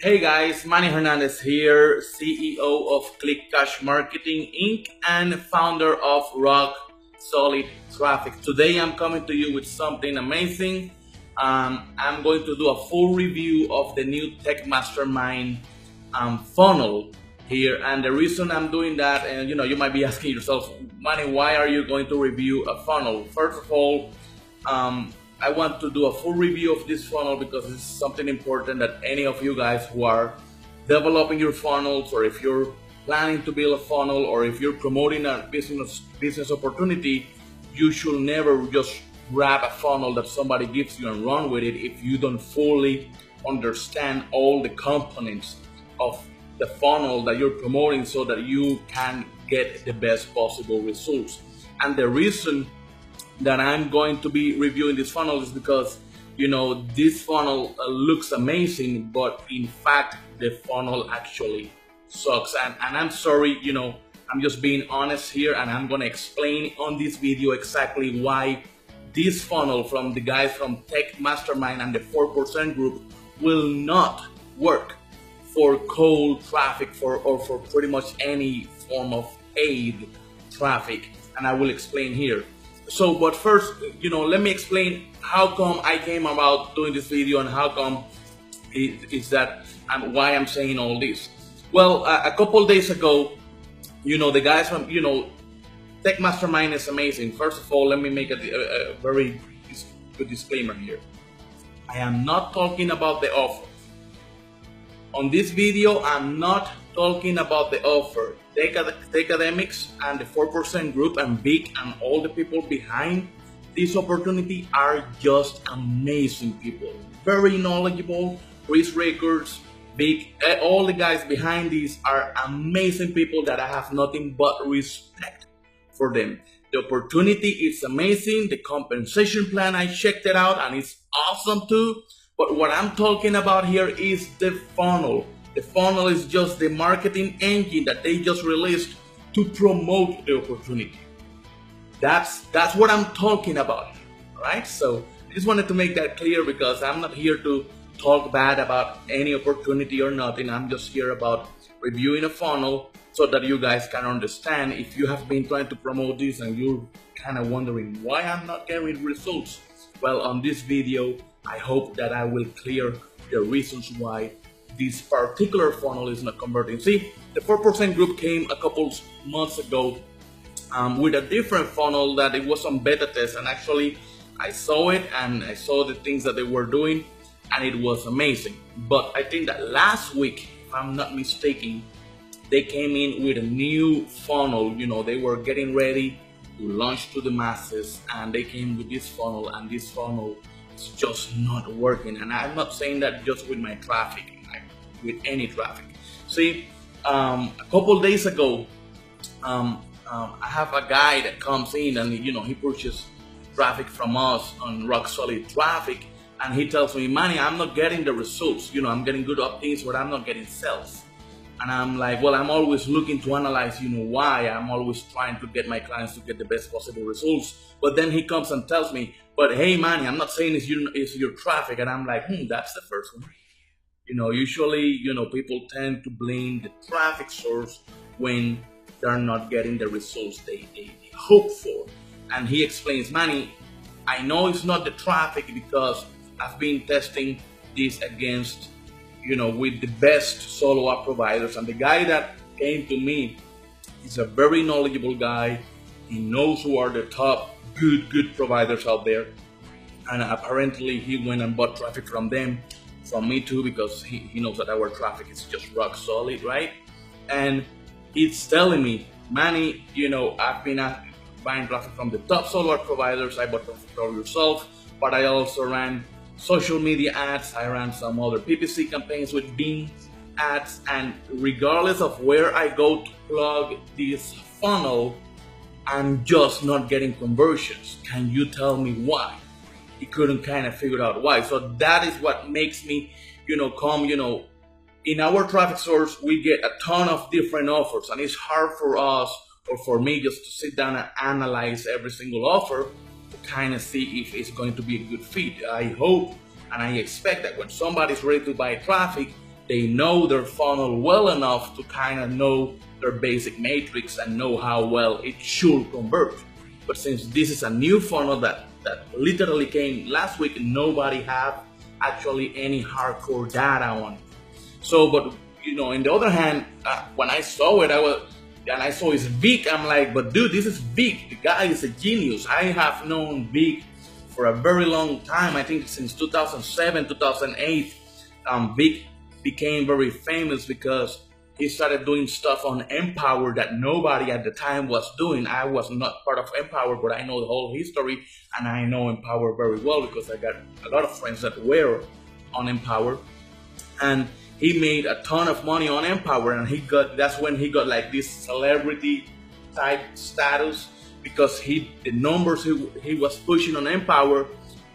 Hey guys, Manny Hernandez here, CEO of Click Cash Marketing Inc. and founder of Rock Solid Traffic. Today I'm coming to you with something amazing. I'm going to do a full review of the new TEC Mastermind funnel here, and the reason I'm doing that, and you might be asking yourself, Manny, why are you going to review a funnel? First of all, I want to do a full review of this funnel because it's something important that any of you guys who are developing your funnels, or if you're planning to build a funnel, or if you're promoting a business opportunity, you should never just grab a funnel that somebody gives you and run with it if you don't fully understand all the components of the funnel that you're promoting so that you can get the best possible results. And the reason that I'm going to be reviewing this funnel is because this funnel looks amazing, but in fact the funnel actually sucks. And I'm sorry, I'm just being honest here, and I'm going to explain on this video exactly why this funnel from the guys from TEC Mastermind and the 4% group will not work for cold traffic or for pretty much any form of paid traffic, and I will explain here. So, but first, let me explain how come I came about doing this video and how come it's that and why I'm saying all this. Well, a couple days ago, the guys from, TEC Mastermind is amazing. First of all, let me make a very good disclaimer here. I am not talking about the offer. On this video, I'm not talking about the offer. TEC Academics and the 4% group and Vic and all the people behind this opportunity are just amazing people. Very knowledgeable. Chris Records, Vic, all the guys behind this are amazing people that I have nothing but respect for them. The opportunity is amazing. The compensation plan, I checked it out and it's awesome too. But what I'm talking about here is the funnel. The funnel is just the marketing engine that they just released to promote the opportunity. That's what I'm talking about, right? So I just wanted to make that clear because I'm not here to talk bad about any opportunity or nothing. I'm just here about reviewing a funnel so that you guys can understand. If you have been trying to promote this and you're kind of wondering why I'm not getting results, well, on this video, I hope that I will clear the reasons why this particular funnel is not converting. See, the 4% group came a couple months ago with a different funnel that it was on beta test, and actually I saw it and I saw the things that they were doing and it was amazing. But I think that last week, if I'm not mistaken, they came in with a new funnel. They were getting ready to launch to the masses and they came with this funnel, and this funnel is just not working. And I'm not saying that just with my traffic, with any traffic. See, a couple days ago, I have a guy that comes in and he purchased traffic from us on Rock Solid Traffic, and he tells me, Manny, I'm not getting the results. I'm getting good opt-ins, but I'm not getting sales. And I'm like, well, I'm always looking to analyze, why. I'm always trying to get my clients to get the best possible results. But then he comes and tells me, but hey, Manny, I'm not saying it's your traffic. And I'm like, that's the first one. Usually, people tend to blame the traffic source when they're not getting the results they hope for. And he explains, Manny, I know it's not the traffic because I've been testing this against, with the best solo app providers. And the guy that came to me is a very knowledgeable guy. He knows who are the top good providers out there. And apparently he went and bought traffic from them, from me too, because he knows that our traffic is just rock solid, right? And it's telling me, Manny, I've been buying traffic from the top solo app providers. I bought traffic from yourself, but I also ran social media ads. I ran some other PPC campaigns with Bing ads, and regardless of where I go to plug this funnel, I'm just not getting conversions. Can you tell me why? He couldn't kind of figure out why. So that is what makes me, come, in our traffic source, we get a ton of different offers, and it's hard for us or for me just to sit down and analyze every single offer to kind of see if it's going to be a good fit. I hope and I expect that when somebody's ready to buy traffic, they know their funnel well enough to kind of know their basic matrix and know how well it should convert. But since this is a new funnel that literally came last week, nobody have actually any hardcore data on it. So, but in the other hand, when I saw it, I saw it's Vic. I'm like, but dude, this is Vic. The guy is a genius. I have known Vic for a very long time. I think since 2007, 2008, Vic became very famous because he started doing stuff on Empower that nobody at the time was doing. I was not part of Empower, but I know the whole history, and I know Empower very well because I got a lot of friends that were on Empower, and he made a ton of money on Empower, and that's when he got like this celebrity type status, because the numbers he was pushing on Empower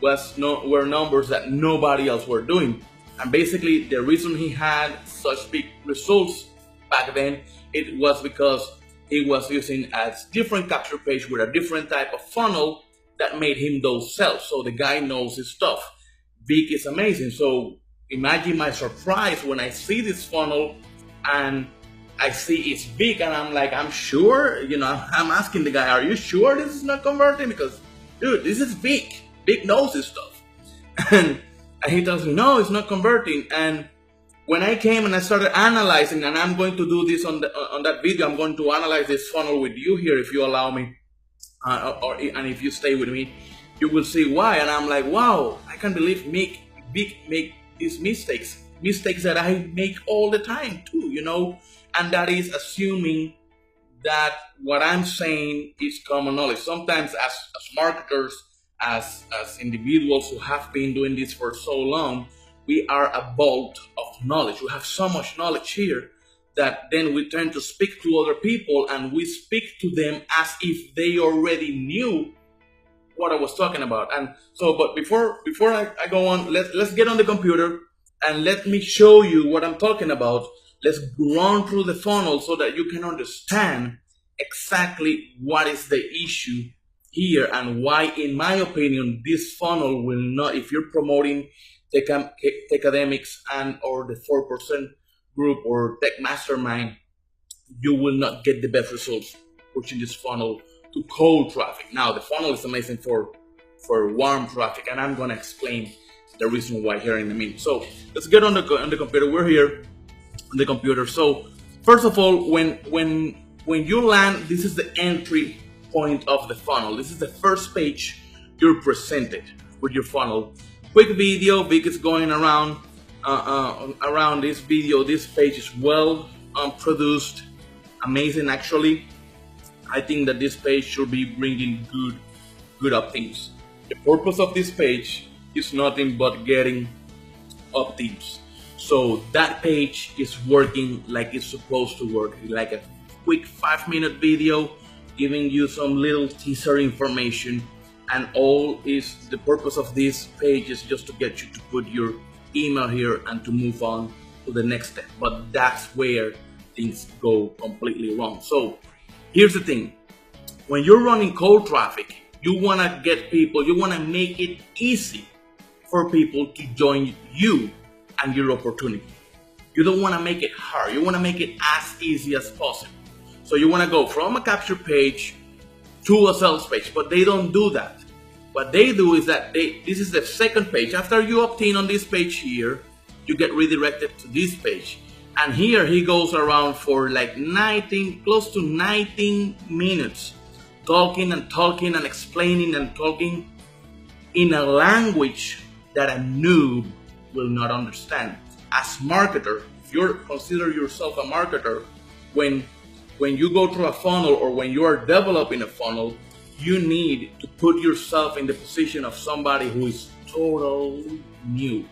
were numbers that nobody else were doing. And basically the reason he had such big results back then, it was because he was using a different capture page with a different type of funnel that made him those sales. So the guy knows his stuff. Vic is amazing. So imagine my surprise when I see this funnel and I see it's Vic, and I'm like, I'm sure, I'm asking the guy, are you sure this is not converting? Because dude, this is Vic. Vic knows his stuff. And he tells me, no, it's not converting. And when I came and I started analyzing, and I'm going to do this on that video, I'm going to analyze this funnel with you here, if you allow me, and if you stay with me, you will see why. And I'm like, wow, I can't believe Vic make these mistakes that I make all the time too, and that is assuming that what I'm saying is common knowledge. Sometimes as marketers, as individuals who have been doing this for so long, we are a vault of knowledge. We have so much knowledge here that then we turn to speak to other people, and we speak to them as if they already knew what I was talking about. And so, but before I go on, let's get on the computer and let me show you what I'm talking about. Let's run through the funnel so that you can understand exactly what is the issue here and why, in my opinion, this funnel will not, if you're promoting TEC Academics and or the 4% group or TEC Mastermind, you will not get the best results pushing this funnel to cold traffic. Now, the funnel is amazing for warm traffic, and I'm going to explain the reason why here in a minute. So let's get on the computer. We're here on the computer. So first of all, when you land, this is the entry point of the funnel. This is the first page you're presented with your funnel. Quick video. Vic is going around this video. This page is well produced, amazing actually. I think that this page should be bringing good opt-ins. The purpose of this page is nothing but getting opt-ins. So that page is working like it's supposed to work, like a quick 5-minute video giving you some little teaser information, and all is the purpose of this page is just to get you to put your email here and to move on to the next step. But that's where things go completely wrong. So here's the thing. When you're running cold traffic, you want to get people, you want to make it easy for people to join you and your opportunity. You don't want to make it hard. You want to make it as easy as possible. So you want to go from a capture page to a sales page, but they don't do that. What they do is that this is the second page. After you opt in on this page here, you get redirected to this page. And here he goes around for like close to 19 minutes, talking and explaining and talking in a language that a noob will not understand. As marketer, if you consider yourself a marketer, when you go through a funnel or when you are developing a funnel, you need to put yourself in the position of somebody who is totally new.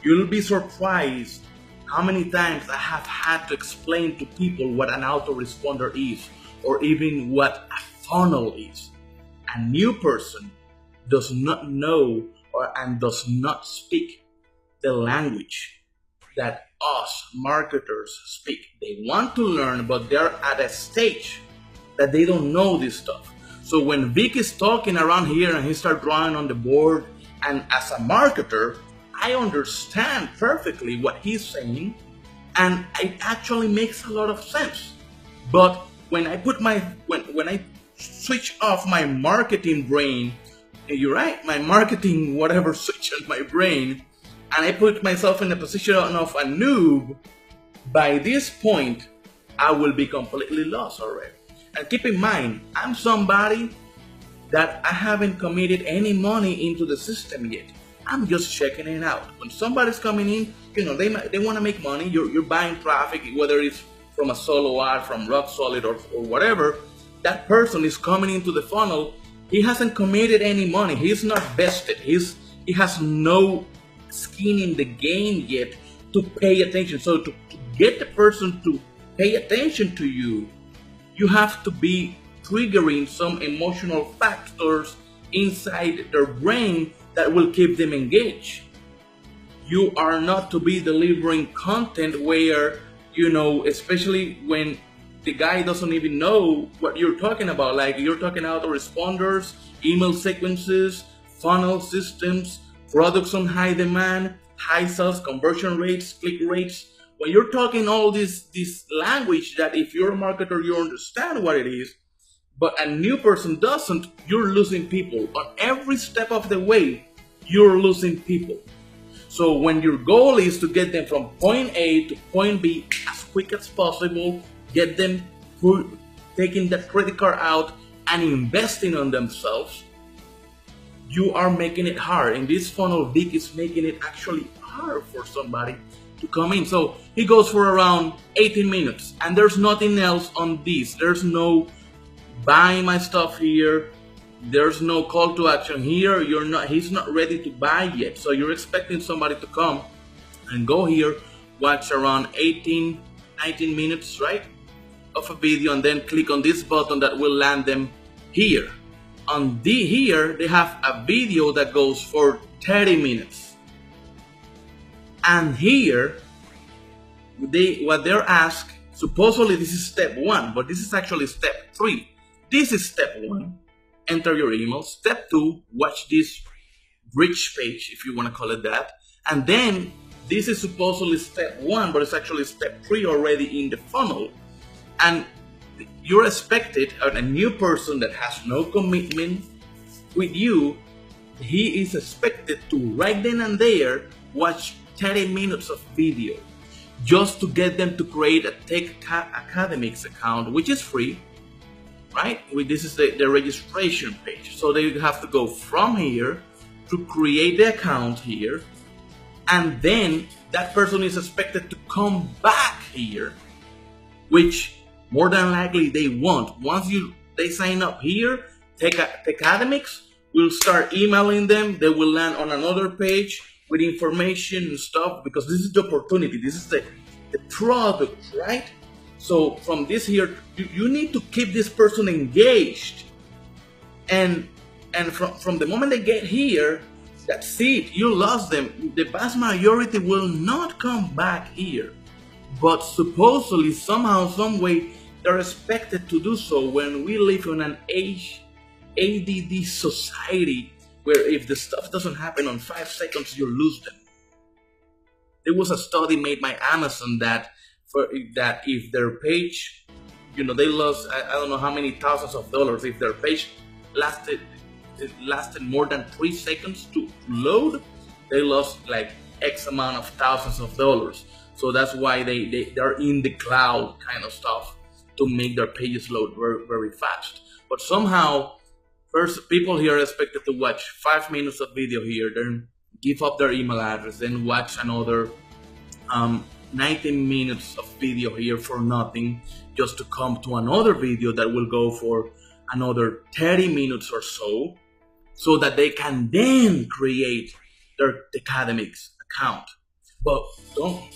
You'll be surprised how many times I have had to explain to people what an autoresponder is, or even what a funnel is. A new person does not know and does not speak the language that us marketers speak. They want to learn, but they're at a stage that they don't know this stuff. So when Vic is talking around here and he starts drawing on the board, and as a marketer, I understand perfectly what he's saying, and it actually makes a lot of sense. But when I put my when I switch off my marketing brain, you're right, my marketing whatever switch on my brain, and I put myself in the position of a noob, by this point I will be completely lost already. And keep in mind, I'm somebody that I haven't committed any money into the system yet. I'm just checking it out. When somebody's coming in, they want to make money. You're buying traffic, whether it's from a solo ad, from Rock Solid, or whatever. That person is coming into the funnel. He hasn't committed any money. He's not vested. He has no skin in the game yet to pay attention. So to get the person to pay attention to you, you have to be triggering some emotional factors inside their brain that will keep them engaged. You are not to be delivering content where, especially when the guy doesn't even know what you're talking about. Like you're talking about responders, email sequences, funnel systems, products on high demand, high sales conversion rates, click rates. When you're talking all this language that if you're a marketer, you understand what it is, but a new person doesn't, you're losing people. On every step of the way, you're losing people. So when your goal is to get them from point A to point B as quick as possible, get them taking that credit card out and investing on themselves, you are making it hard. And this funnel, Vic, is making it actually hard for somebody to come in. So he goes for around 18 minutes and there's nothing else on this. There's no buying my stuff here. There's no call to action here. He's not ready to buy yet. So you're expecting somebody to come and go here, watch around 18, 19 minutes, right, of a video, and then click on this button that will land them here. Here, they have a video that goes for 30 minutes. And here, what they're asked, supposedly this is step 1, but this is actually step 3. This is step 1, enter your email. Step 2, watch this bridge page, if you want to call it that. And then, this is supposedly step 1, but it's actually step 3 already in the funnel. And you're expected, a new person that has no commitment with you, he is expected to right then and there watch 30 minutes of video just to get them to create a TEC Academics account, which is free, right? This is the registration page. So they have to go from here to create the account here, and then that person is expected to come back here, which more than likely they won't. Once they sign up here, TEC Academics will start emailing them. They will land on another page with information and stuff, because this is the opportunity. This is the product, right? So from this here, you need to keep this person engaged. And from the moment they get here, that's it. You lost them. The vast majority will not come back here. But supposedly, somehow, some way, they're expected to do so when we live in an ADD society where if the stuff doesn't happen on 5 seconds, you lose them. There was a study made by Amazon that if their page, they lost, I don't know how many thousands of dollars. If their page lasted more than 3 seconds to load, they lost like X amount of thousands of dollars. So that's why they're in the cloud kind of stuff to make their pages load very, very fast. But somehow, first, people here are expected to watch 5 minutes of video here, then give up their email address, then watch another 19 minutes of video here for nothing, just to come to another video that will go for another 30 minutes or so that they can then create their academics account. But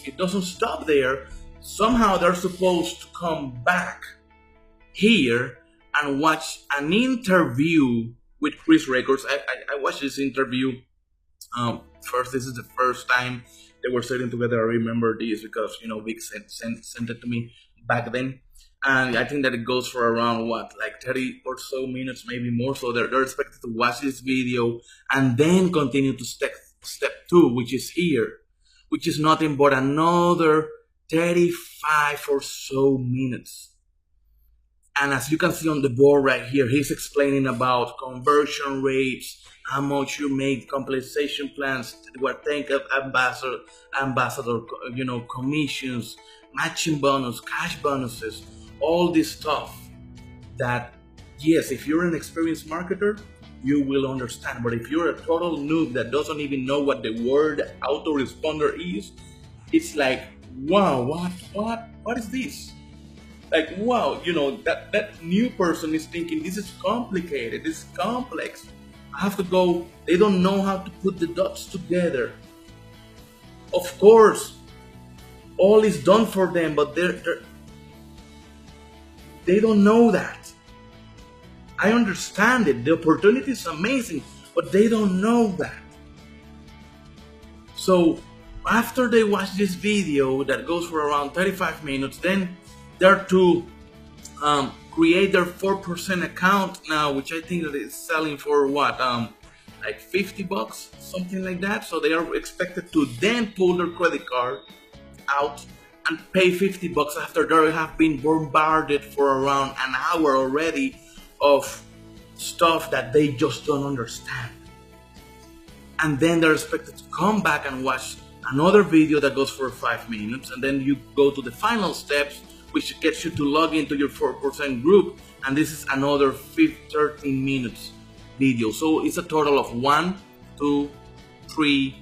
it doesn't stop there. Somehow they're supposed to come back here and watch an interview with Chris Records. I watched this interview first. This is the first time they were sitting together. I remember this because Vic sent it to me back then, and I think that it goes for around 30 or so minutes, maybe more. So they're expected to watch this video and then continue to step 2, which is here, which is nothing but another 35 or so minutes. And as you can see on the board right here, he's explaining about conversion rates, how much you make, compensation plans, what think of ambassador, commissions, matching bonus, cash bonuses, all this stuff that, yes, if you're an experienced marketer, you will understand. But if you're a total noob that doesn't even know what the word autoresponder is, it's like, wow, what is this? Like, wow, that new person is thinking, this is complicated, this is complex. I have to go, they don't know how to put the dots together. Of course, all is done for them, but they don't know that. I understand it, the opportunity is amazing, but they don't know that. So after they watch this video that goes for around 35 minutes, then they're to create their 4% account now, which I think that is selling for what, like $50, something like that. So they are expected to then pull their credit card out and pay $50 after they have been bombarded for around an hour already of stuff that they just don't understand. And then they're expected to come back and watch another video that goes for 5 minutes, and then you go to the final steps, which gets you to log into your 4% group, and this is another 13 minutes video. So it's a total of 1, 2, 3,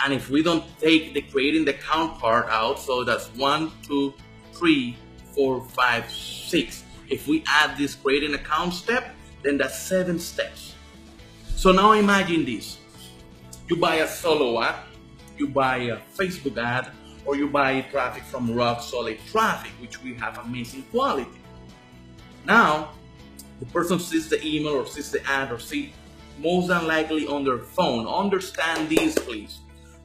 and if we don't take the creating the account part out, so that's 1, 2, 3, 4, 5, 6. If we add this creating account step, then that's 7 steps. So now imagine this. You buy a solo ad, you buy a Facebook ad, or you buy traffic from Rock Solid Traffic, which we have amazing quality. Now, the person sees the email or sees the ad or see most than likely on their phone. Understand this, please.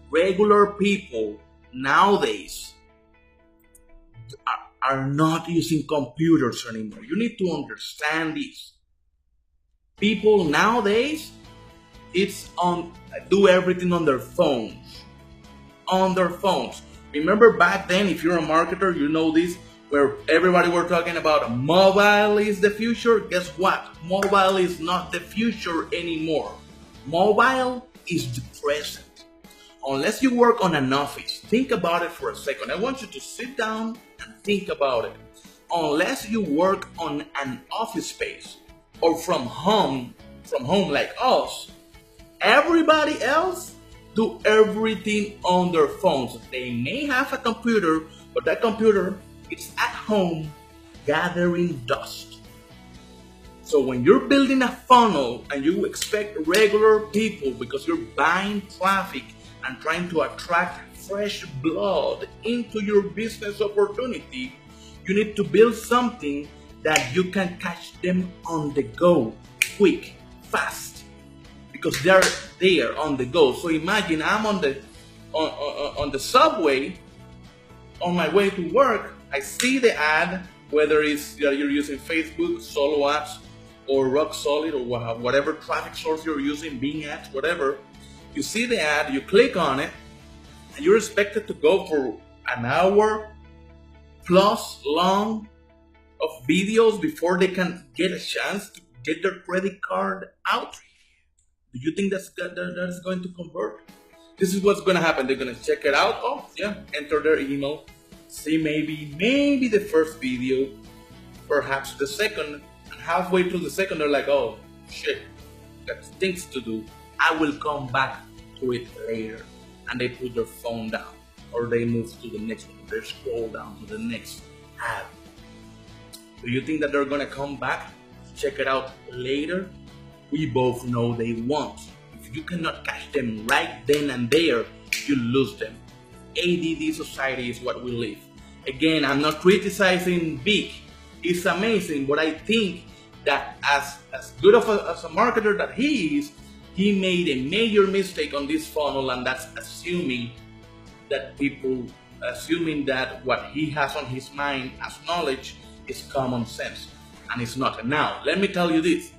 Regular people nowadays are not using computers anymore. You need to understand this. People nowadays, do everything on their phones. On their phones. Remember back then, if you're a marketer, you know this, where everybody were talking about mobile is the future. Guess what? Mobile is not the future anymore. Mobile is the present. Unless you work on an office, think about it for a second. I want you to sit down and think about it. Unless you work on an office space or from home like us, everybody else do everything on their phones. They may have a computer, but that computer is at home gathering dust. So when you're building a funnel and you expect regular people, because you're buying traffic and trying to attract fresh blood into your business opportunity, you need to build something that you can catch them on the go, quick, fast, because they're there on the go. So imagine I'm on the subway on my way to work. I see the ad, whether it's you're using Facebook, solo ads, or Rock Solid, or whatever traffic source you're using, Bing ads, whatever. You see the ad, you click on it, and you're expected to go for an hour plus long of videos before they can get a chance to get their credit card out. Do you think that is going to convert? This is what's going to happen. They're going to check it out. Oh, yeah, enter their email. See maybe the first video, perhaps the second, and halfway through the second, they're like, oh, shit, got things to do. I will come back to it later. And they put their phone down, or they move to the next one. They scroll down to the next ad. Do you think that they're going to come back, check it out later? We both know they won't. If you cannot catch them right then and there, you lose them. ADD society is what we live. Again, I'm not criticizing Vic. It's amazing, but I think that as good of as a marketer that he is, he made a major mistake on this funnel, and that's assuming that what he has on his mind as knowledge is common sense, and it's not. Now, let me tell you this.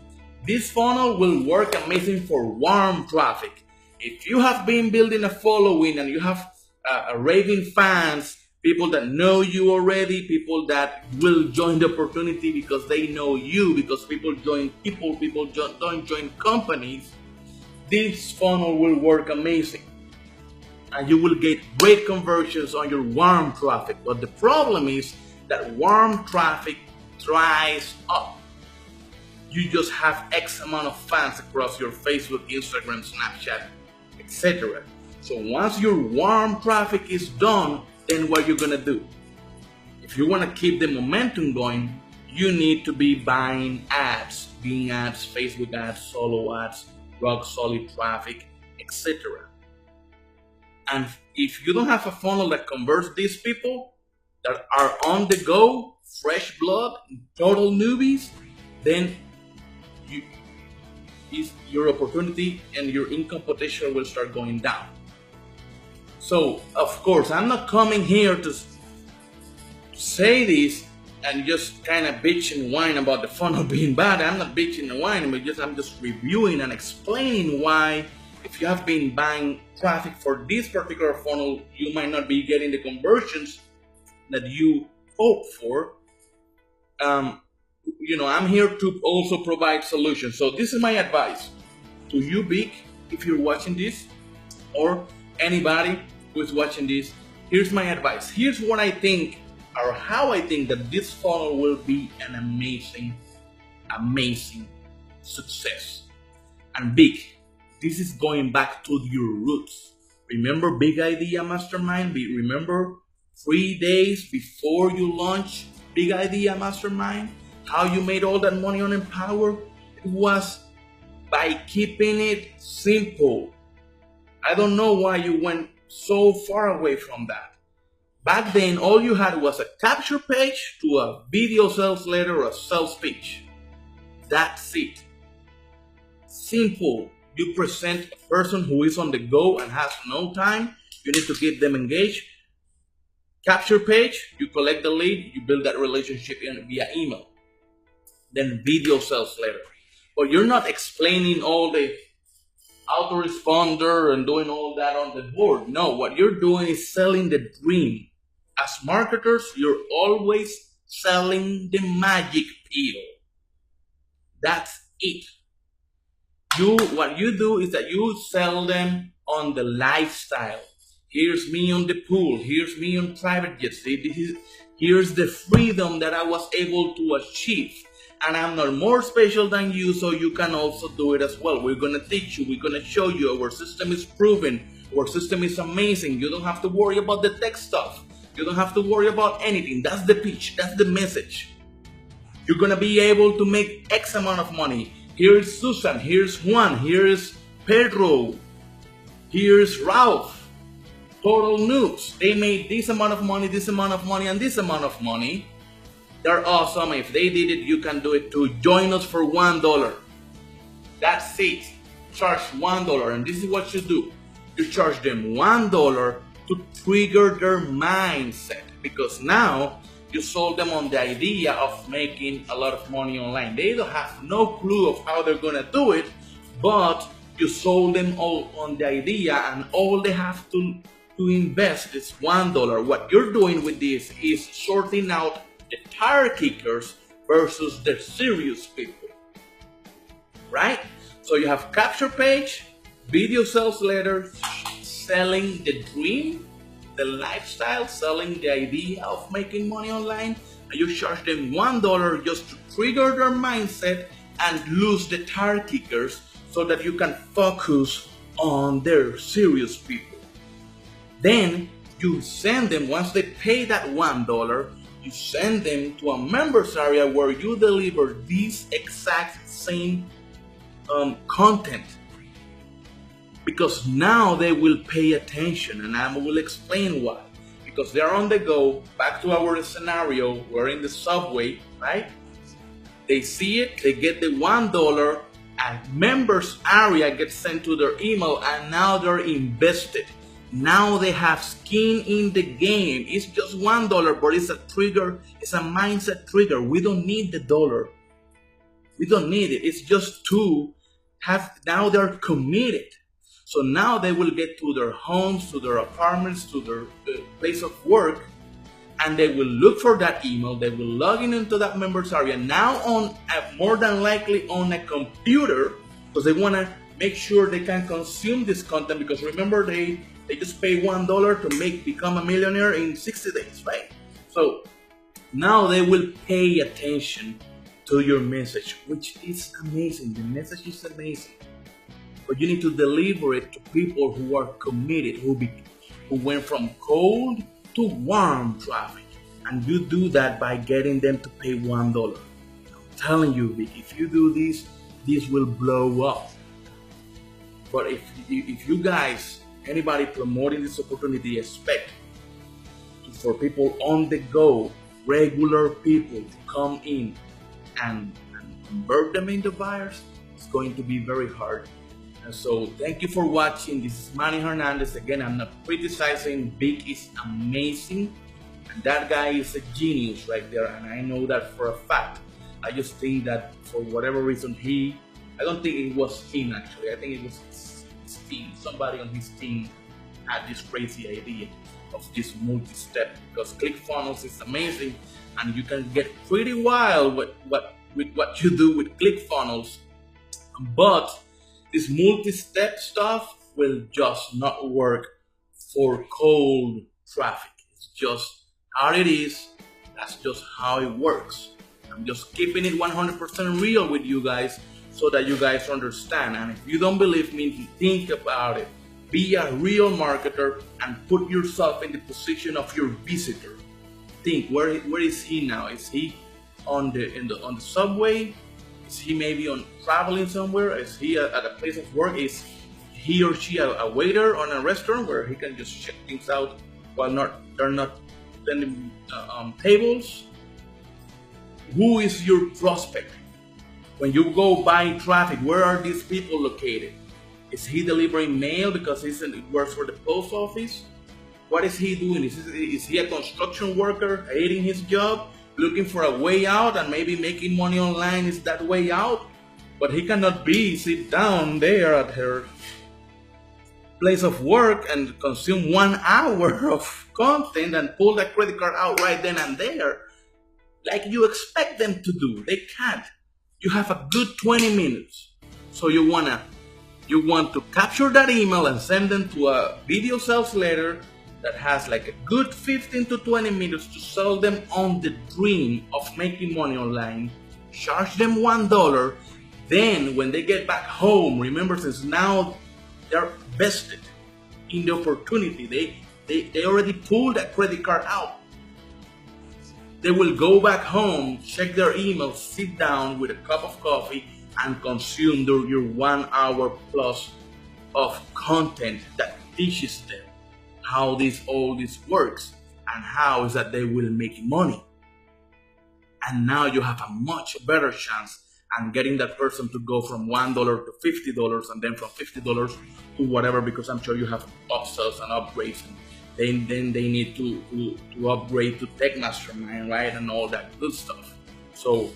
This funnel will work amazing for warm traffic. If you have been building a following and you have raving fans, people that know you already, people that will join the opportunity because they know you, because people don't join companies, this funnel will work amazing. And you will get great conversions on your warm traffic. But the problem is that warm traffic dries up. You just have X amount of fans across your Facebook, Instagram, Snapchat, etc. So once your warm traffic is done, then what you're gonna do? If you wanna keep the momentum going, you need to be buying ads, Bing ads, Facebook ads, solo ads, rock solid traffic, etc. And if you don't have a funnel that converts these people that are on the go, fresh blood, total newbies, then your opportunity and your income potential will start going down. So, of course, I'm not coming here to say this and just kind of bitch and whine about the funnel being bad. I'm not bitching and whining, but I'm just reviewing and explaining why, if you have been buying traffic for this particular funnel, you might not be getting the conversions that you hope for. I'm here to also provide solutions. So this is my advice to you, Vic, if you're watching this, or anybody who is watching this. Here's my advice. Here's what I think, or how I think that this funnel will be an amazing success. And Vic, this is going back to your roots. Remember Big Idea Mastermind? Remember 3 days before you launch Big Idea Mastermind? How you made all that money on Empower? It was by keeping it simple. I don't know why you went so far away from that. Back then, all you had was a capture page to a video sales letter or a sales pitch. That's it. Simple. You present a person who is on the go and has no time. You need to keep them engaged. Capture page, you collect the lead, you build that relationship via email. Then video sales letter. But you're not explaining all the autoresponder and doing all that on the board. No, what you're doing is selling the dream. As marketers, you're always selling the magic pill. That's it. What you do is that you sell them on the lifestyle. Here's me on the pool. Here's me on private jets. Here's the freedom that I was able to achieve. And I'm not more special than you, so you can also do it as well. We're going to teach you. We're going to show you. Our system is proven. Our system is amazing. You don't have to worry about the tech stuff. You don't have to worry about anything. That's the pitch. That's the message. You're going to be able to make X amount of money. Here's Susan. Here's Juan. Here's Pedro. Here's Ralph. Total noobs. They made this amount of money, this amount of money, and this amount of money. They're awesome. If they did it, you can do it too. Join us for $1. That's it. Charge $1. And this is what you do. You charge them $1 to trigger their mindset. Because now you sold them on the idea of making a lot of money online. They don't have no clue of how they're going to do it. But you sold them all on the idea. And all they have to invest is $1. What you're doing with this is sorting out the tire kickers versus the serious people, right? So you have capture page, video sales letter, selling the dream, the lifestyle, selling the idea of making money online, and you charge them $1 just to trigger their mindset and lose the tire kickers so that you can focus on their serious people. Then you send them, once they pay that $1, you send them to a members area where you deliver this exact same content. Because now they will pay attention, and I will explain why. Because they're on the go. Back to our scenario, we're in the subway, right? They see it, they get the $1, and members area gets sent to their email, and now they're invested. Now they have skin in the game. It's just $1, but it's a trigger. It's a mindset trigger. We don't need the dollar. We don't need it. It's just to have, now they're committed. So now they will get to their homes, to their apartments, to their place of work, and they will look for that email. They will log in into that members area now on more than likely on a computer, because they want to make sure they can consume this content, because remember they just pay $1 to become a millionaire in 60 days, right? So now they will pay attention to your message, which is amazing. The message is amazing, but you need to deliver it to people who are committed, who went from cold to warm traffic, and you do that by getting them to pay $1. I'm telling you, Vic, if you do this will blow up. But if you guys, anybody promoting this opportunity, expect for people on the go, regular people to come in and convert them into buyers, it's going to be very hard. And so thank you for watching. This is Manny Hernandez. Again, I'm not criticizing. Vic is amazing, and that guy is a genius right there, and I know that for a fact. I just think that for whatever reason I don't think it was him actually. I think it was his team. Somebody on his team had this crazy idea of this multi-step, because ClickFunnels is amazing, and you can get pretty wild with what you do with ClickFunnels, but this multi-step stuff will just not work for cold traffic. It's just how it is. That's just how it works. I'm just keeping it 100% real with you guys so that you guys understand. And if you don't believe me, think about it. Be a real marketer and put yourself in the position of your visitor. Think, where is he now? Is he on the subway? Is he maybe traveling somewhere? Is he at a place of work? Is he or she a waiter on a restaurant where he can just check things out while they're not sending tables? Who is your prospect? When you go buy traffic, where are these people located? Is he delivering mail because he works for the post office? What is he doing? Is he a construction worker hating his job, looking for a way out, and maybe making money online is that way out? But he cannot sit down there at her place of work and consume 1 hour of content and pull that credit card out right then and there like you expect them to do. They can't. You have a good 20 minutes. So you want to capture that email and send them to a video sales letter that has like a good 15 to 20 minutes to sell them on the dream of making money online. Charge them $1. Then when they get back home, remember, since now they're vested in the opportunity, they already pulled that credit card out. They will go back home, check their email, sit down with a cup of coffee, and consume your 1 hour plus of content that teaches them how all this works and how is that they will make money. And now you have a much better chance at getting that person to go from $1 to $50, and then from $50 to whatever, because I'm sure you have upsells and upgrades, and then they need to upgrade to TEC Mastermind, right, and all that good stuff. So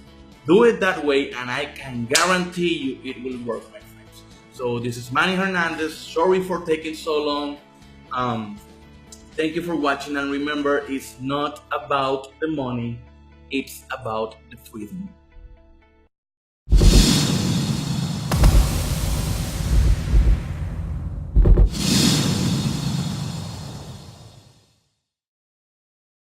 do it that way, and I can guarantee you it will work, my friends. So this is Manny Hernandez. Sorry for taking so long. Thank you for watching, and remember, it's not about the money, it's about the freedom.